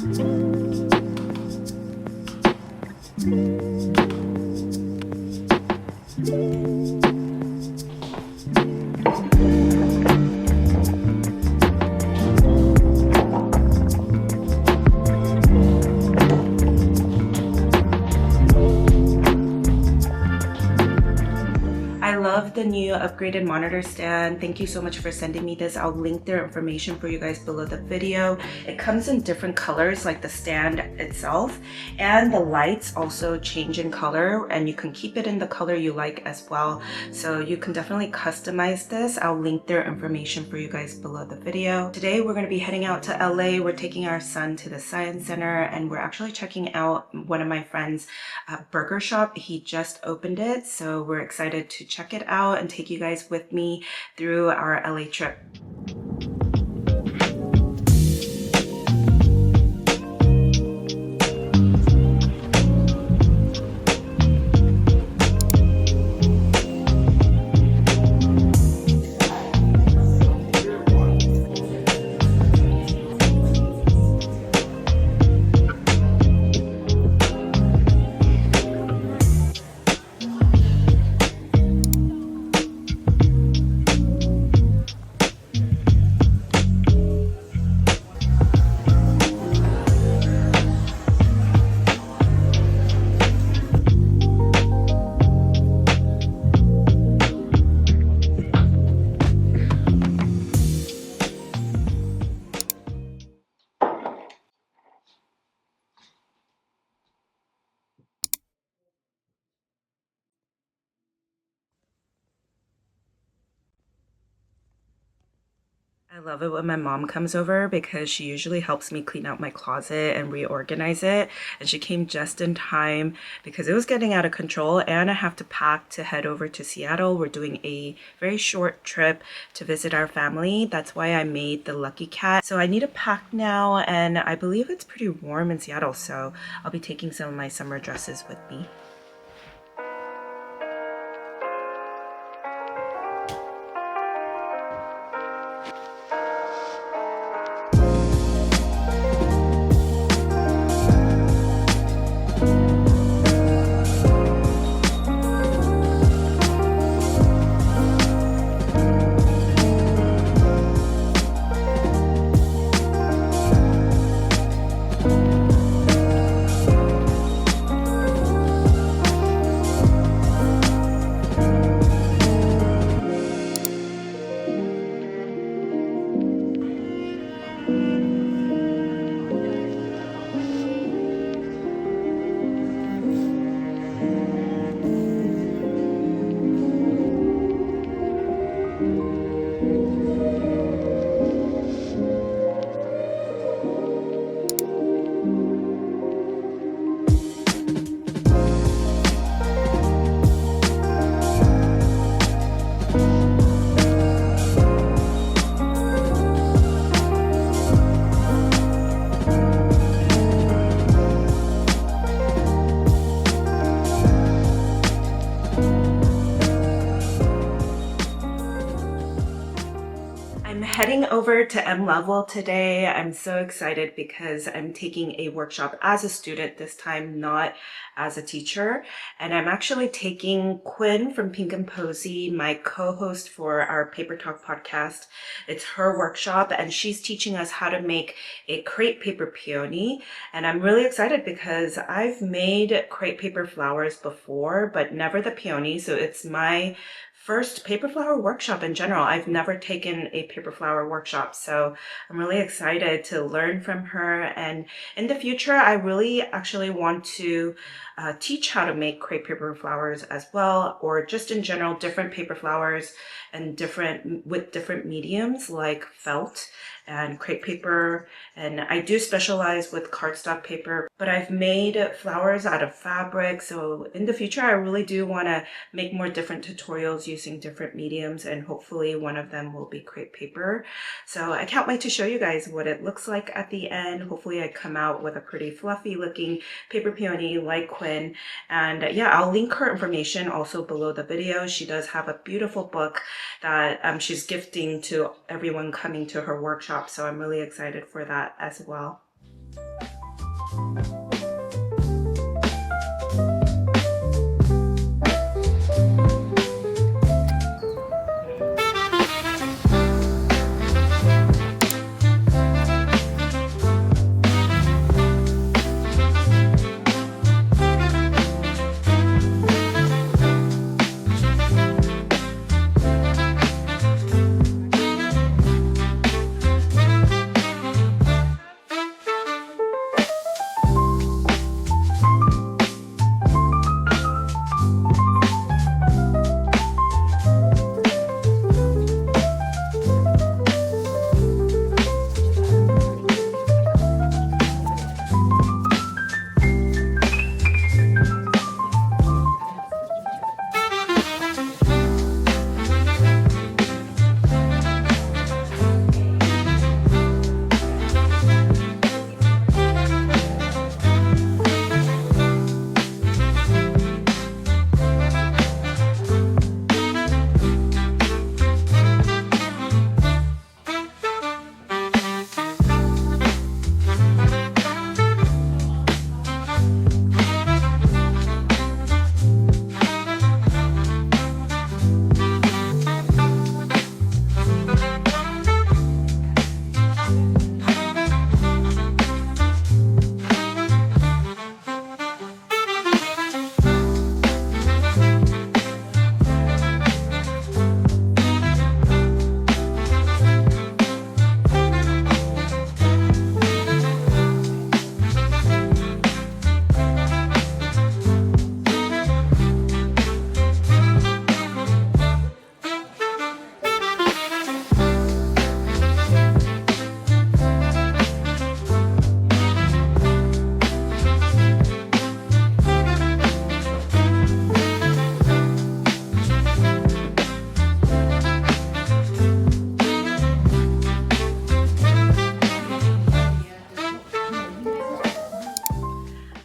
I love the new upgraded monitor stand. Thank you so much for sending me this. I'll link their information for you guys below the video. It comes in different colors, like the stand itself, and the lights also change in color, and you can keep it in the color you like as well. So you can definitely customize this. I'll link their information for you guys below the video. Today we're going to be heading out to LA. We're taking our son to the Science Center, and we're actually checking out one of my friends' burger shop. He just opened it, so we're excited to check it out and take you guys with me through our LA trip. I love it when my mom comes over because she usually helps me clean out my closet and reorganize it. And she came just in time because it was getting out of control and I have to pack to head over to Seattle. We're doing a very short trip to visit our family. That's why I made the Lucky Cat. So I need to pack now, and I believe it's pretty warm in Seattle, so I'll be taking some of my summer dresses with me. Heading over to M Level today. I'm so excited because I'm taking a workshop as a student this time, not as a teacher. And I'm actually taking Quinn from Pink and Posy, my co-host for our Paper Talk podcast. It's her workshop and she's teaching us how to make a crepe paper peony. And I'm really excited because I've made crepe paper flowers before, but never the peony. So it's my first paper flower workshop in general. I've never taken a paper flower workshop, so I'm really excited to learn from her. And in the future, I really actually want to teach how to make crepe paper flowers as well, or just in general, different paper flowers and with different mediums like felt and crepe paper. And I do specialize with cardstock paper, but I've made flowers out of fabric. So in the future, I really do want to make more different tutorials using different mediums, and hopefully one of them will be crepe paper. So I can't wait to show you guys what it looks like at the end. Hopefully I come out with a pretty fluffy looking paper peony like Quinn. And yeah, I'll link her information also below the video. She does have a beautiful book that she's gifting to everyone coming to her workshop. So I'm really excited for that as well.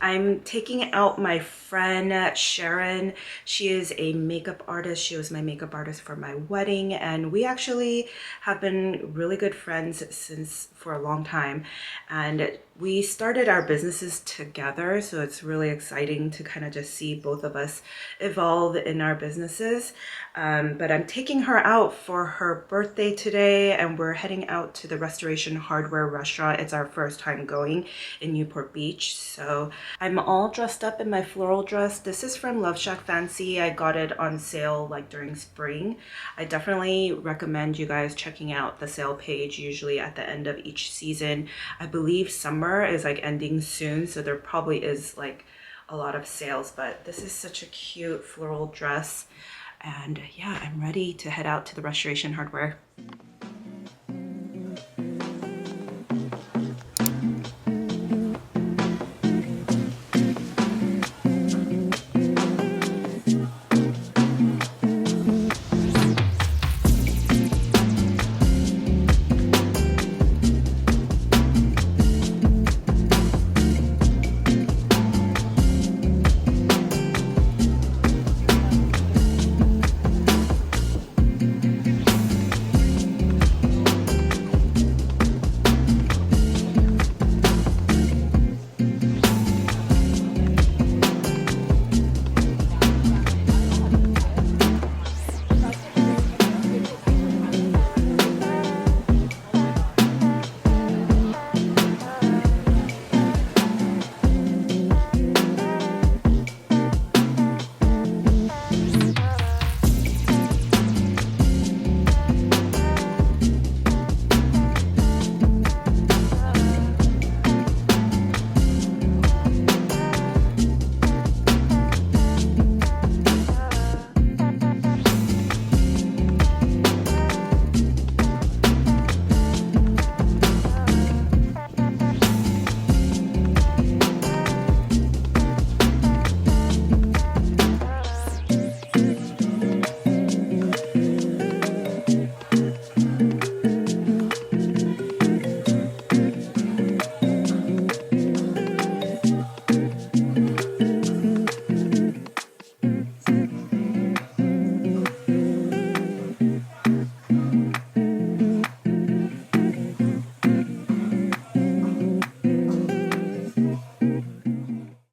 I'm taking out my friend Sharon. She is a makeup artist. She was my makeup artist for my wedding, and we actually have been really good friends since for a long time. And we started our businesses together, so it's really exciting to kind of just see both of us evolve in our businesses. But I'm taking her out for her birthday today, and we're heading out to the Restoration Hardware restaurant. It's our first time going in Newport Beach, so I'm all dressed up in my floral dress. This is from Love Shack Fancy. I got it on sale like during spring. I definitely recommend you guys checking out the sale page, usually at the end of each season. I believe summer is like ending soon, so there probably is like a lot of sales, but this is such a cute floral dress. And yeah, I'm ready to head out to the Restoration Hardware.